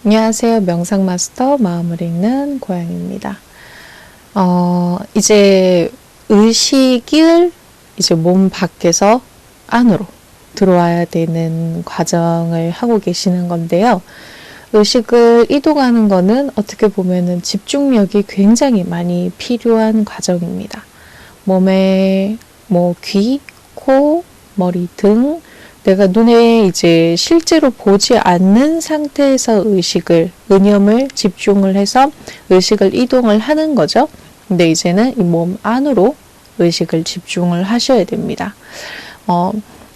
안녕하세요. 명상 마스터 마음을 읽는 고양이입니다. 이제 의식을 이제 몸 밖에서 안으로 들어와야 되는 과정을 하고 계시는 건데요. 의식을 이동하는 거는 어떻게 보면은 집중력이 굉장히 많이 필요한 과정입니다. 몸에 귀, 코, 머리 등 내가 눈에 이제 실제로 보지 않는 상태에서 의념을 집중을 해서 의식을 이동을 하는 거죠. 근데 이제는 이 몸 안으로 의식을 집중을 하셔야 됩니다.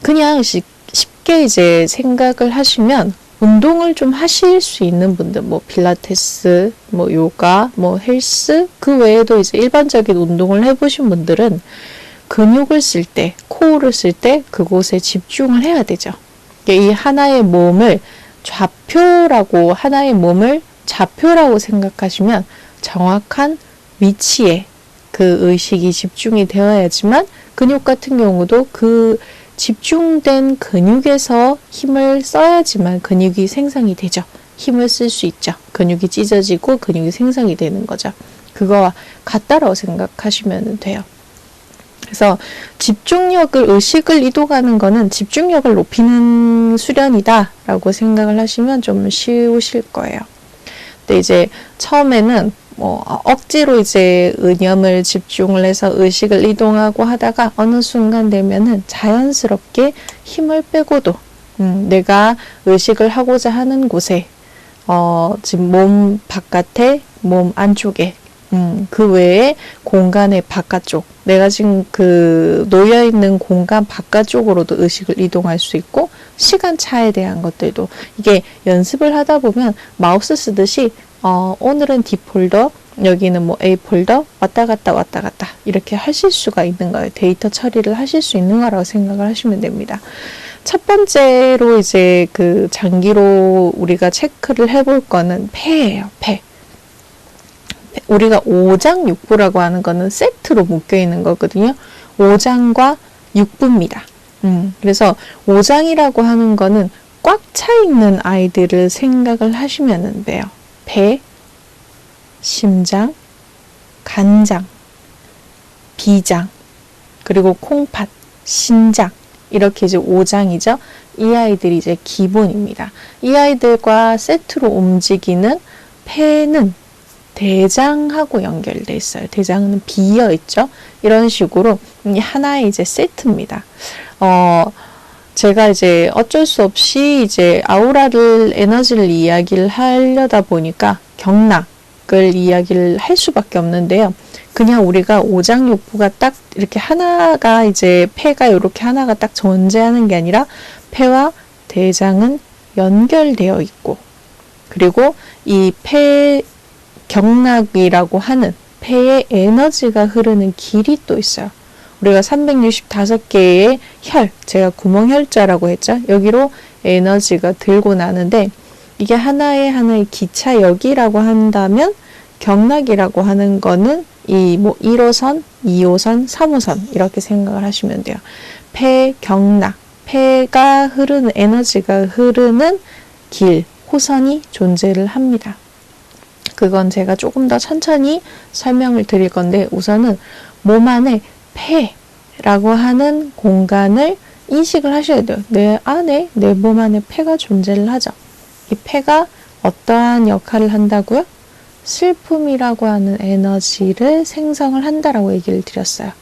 그냥 쉽게 이제 생각을 하시면 운동을 좀 하실 수 있는 분들, 필라테스, 요가, 헬스, 그 외에도 이제 일반적인 운동을 해보신 분들은 근육을 쓸 때, 코어를 쓸 때 그곳에 집중을 해야 되죠. 이 하나의 몸을 좌표라고 생각하시면 정확한 위치에 그 의식이 집중이 되어야지만 근육 같은 경우도 그 집중된 근육에서 힘을 써야지만 근육이 생성이 되죠. 힘을 쓸 수 있죠. 근육이 찢어지고 근육이 생성이 되는 거죠. 그거와 같다라고 생각하시면 돼요. 그래서 의식을 이동하는 거는 집중력을 높이는 수련이다 라고 생각을 하시면 좀 쉬우실 거예요. 근데 이제 처음에는 억지로 이제 의념을 집중을 해서 의식을 이동하고 하다가 어느 순간 되면은 자연스럽게 힘을 빼고도 내가 의식을 하고자 하는 곳에 지금 몸 바깥에, 몸 안쪽에 그 외에 공간의 바깥쪽, 내가 지금 놓여있는 공간 바깥쪽으로도 의식을 이동할 수 있고, 시간차에 대한 것들도, 이게 연습을 하다 보면 마우스 쓰듯이, 오늘은 D 폴더, 여기는 A 폴더, 왔다 갔다, 이렇게 하실 수가 있는 거예요. 데이터 처리를 하실 수 있는 거라고 생각을 하시면 됩니다. 첫 번째로 이제 장기로 우리가 체크를 해볼 거는 폐예요, 폐. 우리가 5장 6부라고 하는 거는 세트로 묶여 있는 거거든요. 5장과 6부입니다. 그래서 5장이라고 하는 거는 꽉 차 있는 아이들을 생각을 하시면 돼요. 배, 심장, 간장, 비장, 그리고 콩팥, 신장, 이렇게 이제 5장이죠. 이 아이들이 이제 기본입니다. 이 아이들과 세트로 움직이는 폐는 대장하고 연결돼 있어요. 대장은 비어 있죠. 이런 식으로 하나의 이제 세트입니다. 제가 이제 어쩔 수 없이 이제 에너지를 이야기를 하려다 보니까 경락을 이야기를 할 수밖에 없는데요. 그냥 우리가 5장 6부가 딱 이렇게 하나가 이제 폐가 이렇게 하나가 딱 존재하는 게 아니라 폐와 대장은 연결되어 있고, 그리고 이 경락이라고 하는 폐의 에너지가 흐르는 길이 또 있어요. 우리가 365개의 제가 구멍혈자라고 했죠. 여기로 에너지가 들고 나는데, 이게 하나의 기차역이라고 한다면 경락이라고 하는 거는 1호선, 2호선, 3호선 이렇게 생각을 하시면 돼요. 폐, 경락, 폐가 흐르는 에너지가 흐르는 길, 호선이 존재를 합니다. 그건 제가 조금 더 천천히 설명을 드릴 건데, 우선은 몸 안에 폐라고 하는 공간을 인식을 하셔야 돼요. 내 몸 안에 폐가 존재를 하죠. 이 폐가 어떠한 역할을 한다고요? 슬픔이라고 하는 에너지를 생성을 한다라고 얘기를 드렸어요.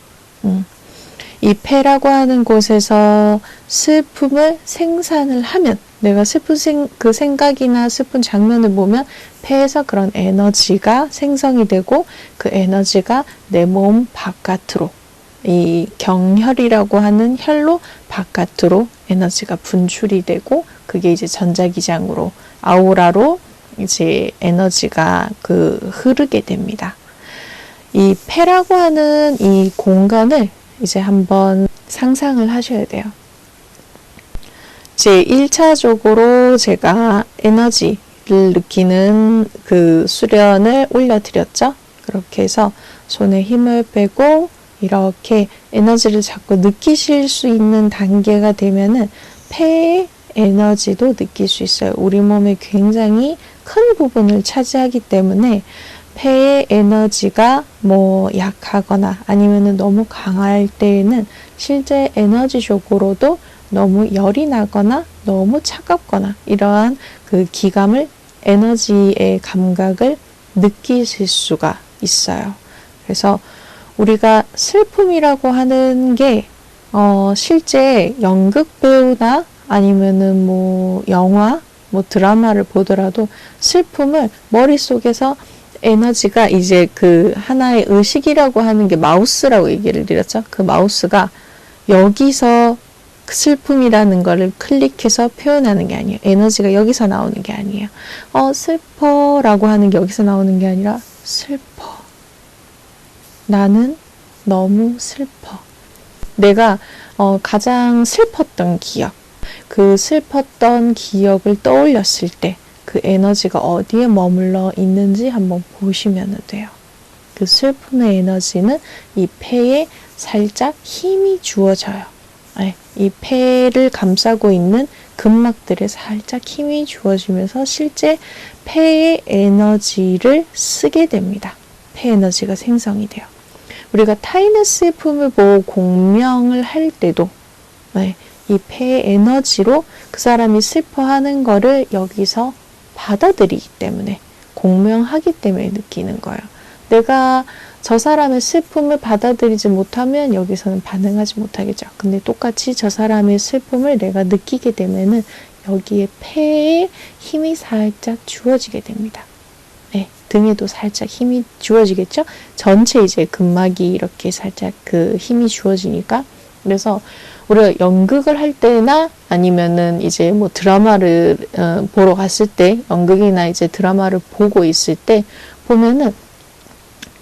이 폐라고 하는 곳에서 슬픔을 생산을 하면, 내가 슬픈 생각이나 슬픈 장면을 보면 폐에서 그런 에너지가 생성이 되고, 그 에너지가 내 몸 바깥으로, 이 경혈이라고 하는 혈로 바깥으로 에너지가 분출이 되고, 그게 이제 전자기장으로, 아우라로 이제 에너지가 흐르게 됩니다. 이 폐라고 하는 이 공간을 이제 한번 상상을 하셔야 돼요. 이제 1차적으로 제가 에너지를 느끼는 수련을 올려드렸죠. 그렇게 해서 손에 힘을 빼고 이렇게 에너지를 자꾸 느끼실 수 있는 단계가 되면은 폐에 에너지도 느낄 수 있어요. 우리 몸의 굉장히 큰 부분을 차지하기 때문에 폐의 에너지가 뭐 약하거나 아니면은 너무 강할 때에는 실제 에너지적으로도 너무 열이 나거나 너무 차갑거나 이러한 그 기감을 에너지의 감각을 느끼실 수가 있어요. 그래서 우리가 슬픔이라고 하는 게 실제 연극 배우나 아니면은 뭐 영화, 뭐 드라마를 보더라도 슬픔을 머릿속에서 에너지가 이제 그 하나의 의식이라고 하는 게 마우스라고 얘기를 드렸죠. 그 마우스가 여기서 슬픔이라는 거를 클릭해서 표현하는 게 아니에요. 에너지가 여기서 나오는 게 아니에요. 슬퍼라고 하는 게 여기서 나오는 게 아니라 슬퍼. 나는 너무 슬퍼. 내가 가장 슬펐던 기억, 그 슬펐던 기억을 떠올렸을 때 그 에너지가 어디에 머물러 있는지 한번 보시면 돼요. 그 슬픔의 에너지는 이 폐에 살짝 힘이 주어져요. 이 폐를 감싸고 있는 근막들에 살짝 힘이 주어지면서 실제 폐의 에너지를 쓰게 됩니다. 폐 에너지가 생성이 돼요. 우리가 타인의 슬픔을 보고 공명을 할 때도 이 폐의 에너지로 그 사람이 슬퍼하는 거를 여기서 받아들이기 때문에 공명하기 때문에 느끼는 거예요. 내가 저 사람의 슬픔을 받아들이지 못하면 여기서는 반응하지 못하겠죠. 근데 똑같이 저 사람의 슬픔을 내가 느끼게 되면은 여기에 폐에 힘이 살짝 주어지게 됩니다. 등에도 살짝 힘이 주어지겠죠? 전체 이제 근막이 이렇게 살짝 그 힘이 주어지니까. 그래서 우리가 연극을 할 때나 아니면은 이제 뭐 드라마를 보러 갔을 때, 연극이나 이제 드라마를 보고 있을 때 보면은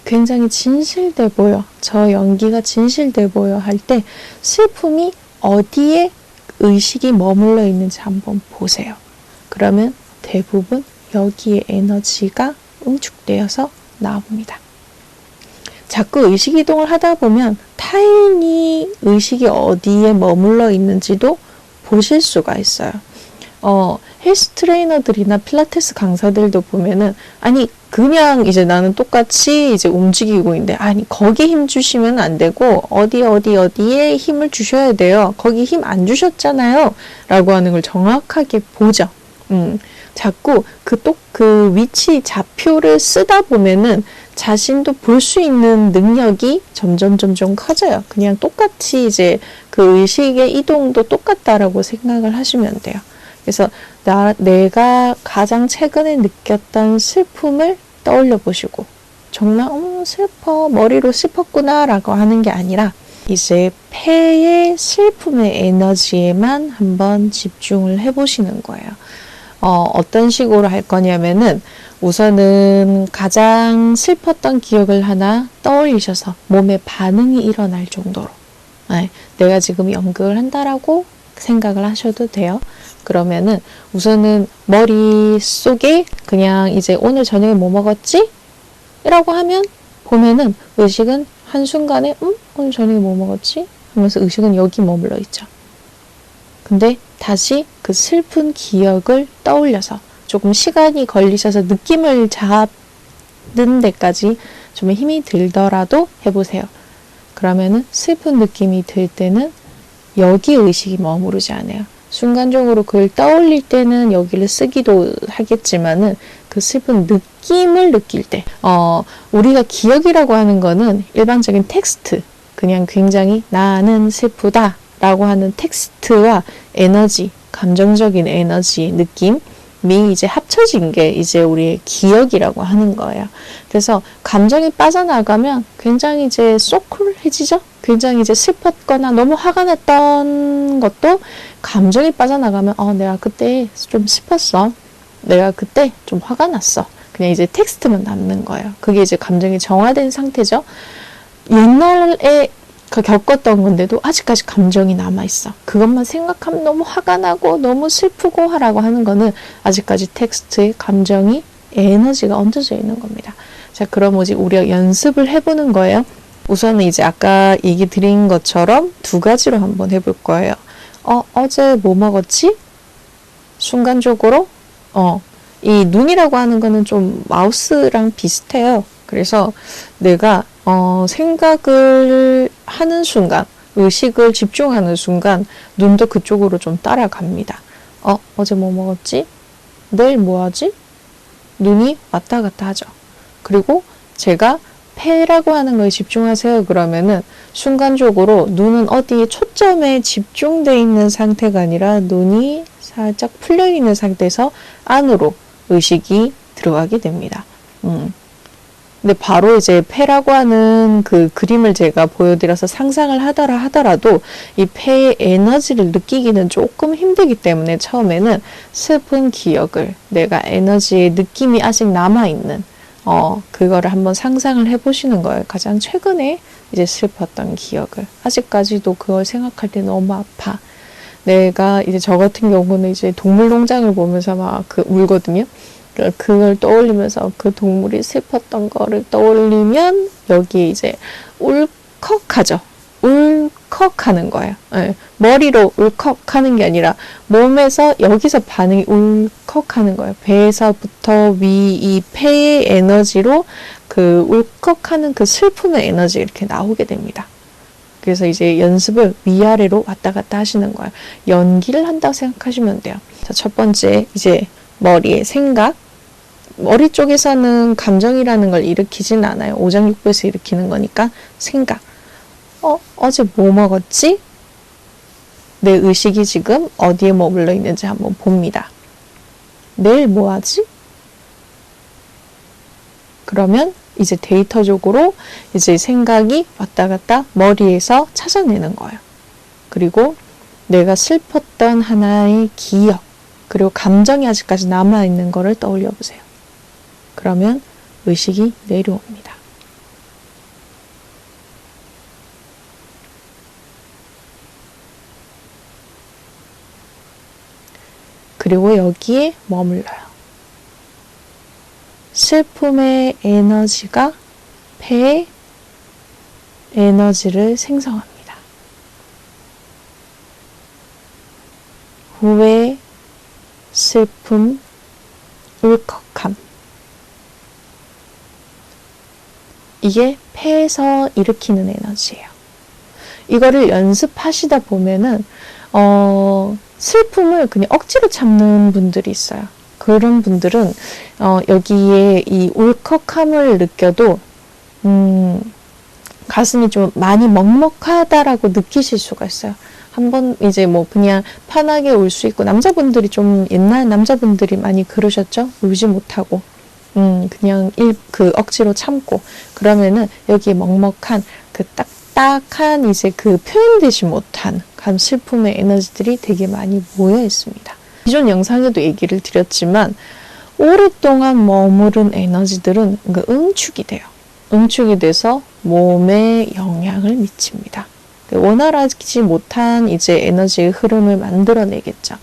굉장히 진실돼 보여. 저 연기가 진실돼 보여 할 때 슬픔이 어디에 의식이 머물러 있는지 한번 보세요. 그러면 대부분 여기에 에너지가 응축되어서 나옵니다. 자꾸 의식 이동을 하다 보면 타인이 의식이 어디에 머물러 있는지도 보실 수가 있어요. 헬스 트레이너들이나 필라테스 강사들도 보면은 아니 그냥 이제 나는 똑같이 이제 움직이고 있는데 아니 거기 힘 주시면 안 되고 어디에 힘을 주셔야 돼요. 거기 힘 안 주셨잖아요. 라고 하는 걸 정확하게 보죠. 자꾸 그 위치 좌표를 쓰다 보면은 자신도 볼 수 있는 능력이 점점 커져요. 그냥 똑같이 이제 그 의식의 이동도 똑같다라고 생각을 하시면 돼요. 그래서 내가 가장 최근에 느꼈던 슬픔을 떠올려 보시고 정말 슬퍼 머리로 슬펐구나 라고 하는 게 아니라 이제 폐의 슬픔의 에너지에만 한번 집중을 해보시는 거예요. 어떤 식으로 할 거냐면은 우선은 가장 슬펐던 기억을 하나 떠올리셔서 몸에 반응이 일어날 정도로 내가 지금 연극을 한다라고 생각을 하셔도 돼요. 그러면은 우선은 머릿속에 그냥 이제 오늘 저녁에 뭐 먹었지? 라고 하면 보면은 의식은 한순간에 오늘 저녁에 뭐 먹었지? 하면서 의식은 여기 머물러 있죠. 근데 다시 그 슬픈 기억을 떠올려서 조금 시간이 걸리셔서 느낌을 잡는 데까지 좀 힘이 들더라도 해보세요. 그러면은 슬픈 느낌이 들 때는 여기 의식이 머무르지 않아요. 순간적으로 그걸 떠올릴 때는 여기를 쓰기도 하겠지만은 그 슬픈 느낌을 느낄 때 우리가 기억이라고 하는 거는 일반적인 텍스트 그냥 굉장히 나는 슬프다 라고 하는 텍스트와 에너지, 감정적인 에너지, 느낌이 이제 합쳐진 게 이제 우리의 기억이라고 하는 거예요. 그래서 감정이 빠져나가면 굉장히 이제 소쿨해지죠? 굉장히 이제 슬펐거나 너무 화가 났던 것도 감정이 빠져나가면 내가 그때 좀 슬펐어. 내가 그때 좀 화가 났어. 그냥 이제 텍스트만 남는 거예요. 그게 이제 감정이 정화된 상태죠. 옛날에 겪었던 건데도 아직까지 감정이 남아있어. 그것만 생각하면 너무 화가 나고 너무 슬프고 하라고 하는 거는 아직까지 텍스트에 감정이 에너지가 얹어져 있는 겁니다. 자, 그럼 우리가 연습을 해보는 거예요. 우선은 이제 아까 얘기 드린 것처럼 두 가지로 한번 해볼 거예요. 어제 뭐 먹었지? 순간적으로 이 눈이라고 하는 거는 좀 마우스랑 비슷해요. 그래서 내가 생각을 하는 순간, 의식을 집중하는 순간 눈도 그쪽으로 좀 따라갑니다. 어제 뭐 먹었지? 내일 뭐 하지? 눈이 왔다 갔다 하죠. 그리고 제가 폐라고 하는 거에 집중하세요 그러면은 순간적으로 눈은 어디에 초점에 집중되어 있는 상태가 아니라 눈이 살짝 풀려 있는 상태에서 안으로 의식이 들어가게 됩니다. 근데 바로 이제 폐라고 하는 그 그림을 제가 보여드려서 상상을 하더라도 이 폐의 에너지를 느끼기는 조금 힘들기 때문에 처음에는 슬픈 기억을 내가 에너지의 느낌이 아직 남아있는 그거를 한번 상상을 해보시는 거예요. 가장 최근에 이제 슬펐던 기억을. 아직까지도 그걸 생각할 때 너무 아파. 내가 이제 저 같은 경우는 이제 동물농장을 보면서 막 울거든요. 그걸 떠올리면서 그 동물이 슬펐던 거를 떠올리면 여기에 이제 울컥하죠. 울컥하는 거예요. 네. 머리로 울컥하는 게 아니라 몸에서 여기서 반응이 울컥하는 거예요. 배에서부터 위 이 폐의 에너지로 그 울컥하는 그 슬픔의 에너지 이렇게 나오게 됩니다. 그래서 이제 연습을 위아래로 왔다 갔다 하시는 거예요. 연기를 한다고 생각하시면 돼요. 자, 첫 번째 이제 머리의 생각. 머리 쪽에서는 감정이라는 걸 일으키진 않아요. 오장육부에서 일으키는 거니까 생각. 어제 뭐 먹었지? 내 의식이 지금 어디에 머물러 있는지 한번 봅니다. 내일 뭐 하지? 그러면 이제 데이터적으로 이제 생각이 왔다 갔다 머리에서 찾아내는 거예요. 그리고 내가 슬펐던 하나의 기억, 그리고 감정이 아직까지 남아있는 거를 떠올려 보세요. 그러면 의식이 내려옵니다. 그리고 여기에 머물러요. 슬픔의 에너지가 폐에 에너지를 생성합니다. 후회, 슬픔, 울컥함. 이게 폐에서 일으키는 에너지예요. 이거를 연습하시다 보면은 슬픔을 그냥 억지로 참는 분들이 있어요. 그런 분들은 여기에 이 울컥함을 느껴도 가슴이 좀 많이 먹먹하다라고 느끼실 수가 있어요. 한번 이제 뭐 그냥 편하게 울 수 있고, 남자분들이 좀 옛날 남자분들이 많이 그러셨죠? 울지 못하고 그냥 그 억지로 참고, 그러면은 여기에 먹먹한 그 딱딱한 이제 그 표현되지 못한 슬픔의 에너지들이 되게 많이 모여 있습니다. 기존 영상에도 얘기를 드렸지만 오랫동안 머무른 에너지들은 응축이 돼요. 응축이 돼서 몸에 영향을 미칩니다. 원활하지 못한 이제 에너지의 흐름을 만들어내겠죠.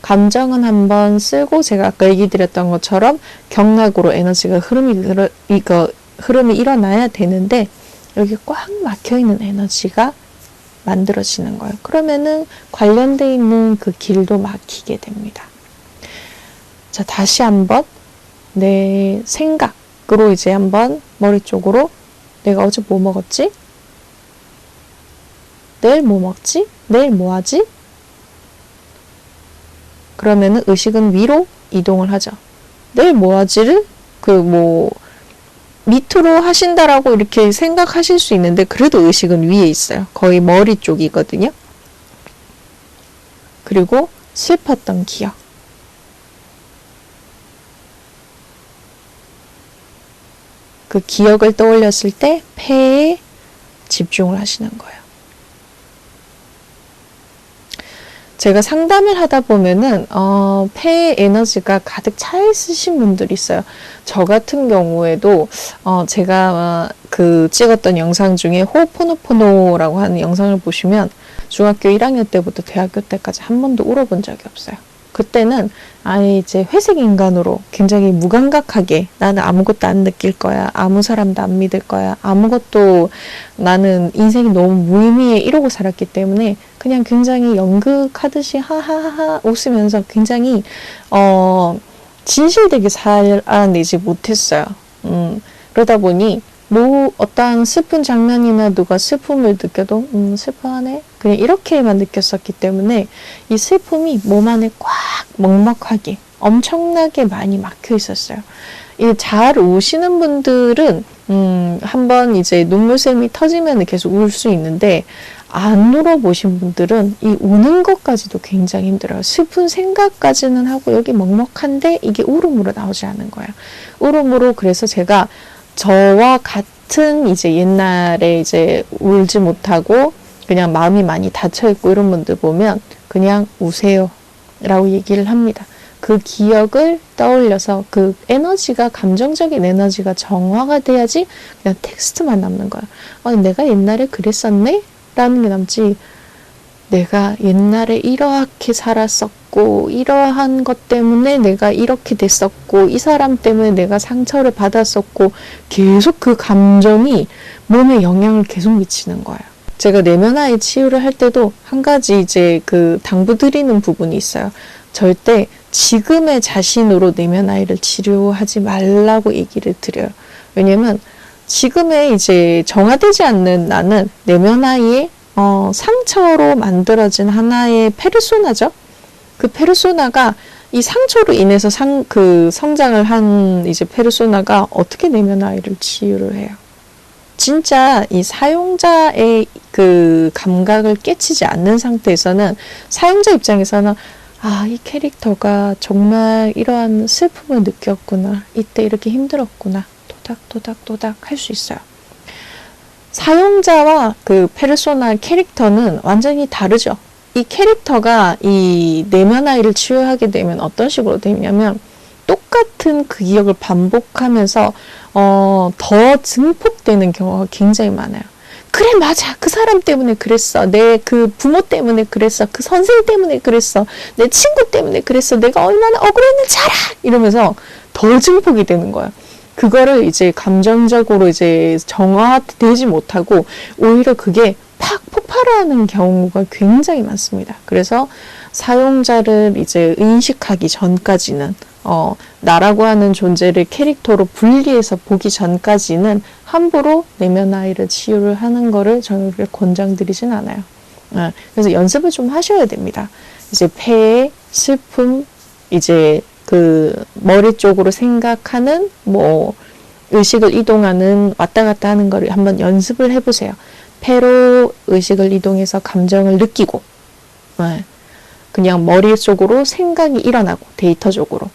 감정은 한번 쓰고 제가 아까 얘기 드렸던 것처럼 경락으로 에너지가 흐름이 일어나야 되는데 여기 꽉 막혀있는 에너지가 만들어지는 거예요. 그러면은 관련되어 있는 그 길도 막히게 됩니다. 자, 다시 한번 내 생각으로 이제 한번 머리 쪽으로 내가 어제 뭐 먹었지? 내일 뭐 먹지? 내일 뭐 하지? 그러면은 의식은 위로 이동을 하죠. 내일 뭐 하지를 밑으로 하신다라고 이렇게 생각하실 수 있는데 그래도 의식은 위에 있어요. 거의 머리 쪽이거든요. 그리고 슬펐던 기억. 그 기억을 떠올렸을 때 폐에 집중을 하시는 거예요. 제가 상담을 하다 보면은 폐의 에너지가 가득 차 있으신 분들이 있어요. 저 같은 경우에도 제가 찍었던 영상 중에 호포노포노라고 하는 영상을 보시면 중학교 1학년 때부터 대학교 때까지 한 번도 울어본 적이 없어요. 그때는 아예 이제 회색 인간으로 굉장히 무감각하게 나는 아무것도 안 느낄 거야. 아무 사람도 안 믿을 거야. 아무것도 나는 인생이 너무 무의미해 이러고 살았기 때문에 그냥 굉장히 연극하듯이 하하하 웃으면서 굉장히 진실되게 살아내지 못했어요. 그러다 보니 뭐 어떠한 슬픈 장면이나 누가 슬픔을 느껴도 슬퍼하네 그냥 이렇게만 느꼈었기 때문에 이 슬픔이 몸 안에 꽉 먹먹하게 엄청나게 많이 막혀 있었어요. 이 잘 우시는 분들은 한번 이제 눈물샘이 터지면 계속 울 수 있는데 안 울어보신 분들은 이 우는 것까지도 굉장히 힘들어요. 슬픈 생각까지는 하고 여기 먹먹한데 이게 울음으로 나오지 않은 거예요. 울음으로 그래서 제가 저와 같은 이제 옛날에 이제 울지 못하고 그냥 마음이 많이 닫혀있고 이런 분들 보면 그냥 우세요 라고 얘기를 합니다. 그 기억을 떠올려서 그 에너지가 감정적인 에너지가 정화가 돼야지 그냥 텍스트만 남는 거야. 내가 옛날에 그랬었네? 라는 게 남지 내가 옛날에 이렇게 살았었고 이러한 것 때문에 내가 이렇게 됐었고 이 사람 때문에 내가 상처를 받았었고 계속 그 감정이 몸에 영향을 계속 미치는 거예요. 제가 내면아이 치유를 할 때도 한 가지 이제 그 당부드리는 부분이 있어요. 절대 지금의 자신으로 내면아이를 치료하지 말라고 얘기를 드려요. 왜냐면 지금의 이제 정화되지 않는 나는 내면아이의 상처로 만들어진 하나의 페르소나죠. 그 페르소나가 이 상처로 인해서 성장을 한 이제 페르소나가 어떻게 내면아이를 치유를 해요. 진짜 이 사용자의 그 감각을 깨치지 않는 상태에서는 사용자 입장에서는 이 캐릭터가 정말 이러한 슬픔을 느꼈구나. 이때 이렇게 힘들었구나. 도닥도닥도닥 할 수 있어요. 사용자와 그 페르소나 캐릭터는 완전히 다르죠. 이 캐릭터가 이 내면아이를 치유하게 되면 어떤 식으로 되냐면 똑같은 그 기억을 반복하면서 더 증폭되는 경우가 굉장히 많아요. 그래 맞아 그 사람 때문에 그랬어 내 그 부모 때문에 그랬어 그 선생 때문에 그랬어 내 친구 때문에 그랬어 내가 얼마나 억울했는지 알아 이러면서 더 증폭이 되는 거야. 그거를 이제 감정적으로 이제 정화되지 못하고 오히려 그게 팍 폭발하는 경우가 굉장히 많습니다. 그래서 사용자를 이제 인식하기 전까지는 나라고 하는 존재를 캐릭터로 분리해서 보기 전까지는 함부로 내면아이를 치유를 하는 거를 저는 그렇게 권장드리진 않아요. 그래서 연습을 좀 하셔야 됩니다. 이제 폐의 슬픔, 이제 그 머리 쪽으로 생각하는 뭐 의식을 이동하는 왔다 갔다 하는 거를 한번 연습을 해보세요. 폐로 의식을 이동해서 감정을 느끼고 그냥 머릿속으로 생각이 일어나고 데이터적으로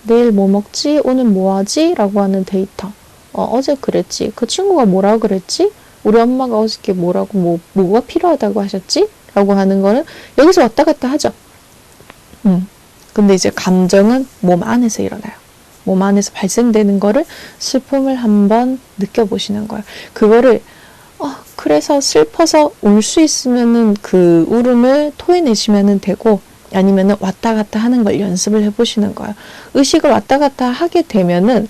내일 뭐 먹지? 오늘 뭐 하지? 라고 하는 데이터. 어제 그랬지. 그 친구가 뭐라고 그랬지? 우리 엄마가 어저께 뭐라고 뭐가 필요하다고 하셨지? 라고 하는 거는 여기서 왔다 갔다 하죠. 근데 이제 감정은 몸 안에서 일어나요. 몸 안에서 발생되는 거를 슬픔을 한번 느껴보시는 거예요. 그거를 그래서 슬퍼서 울 수 있으면은 그 울음을 토해내시면 되고 아니면은 왔다 갔다 하는 걸 연습을 해보시는 거예요. 의식을 왔다 갔다 하게 되면은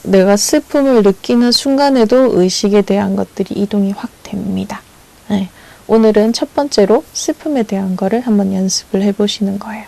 내가 슬픔을 느끼는 순간에도 의식에 대한 것들이 이동이 확 됩니다. 네. 오늘은 첫 번째로 슬픔에 대한 거를 한번 연습을 해보시는 거예요.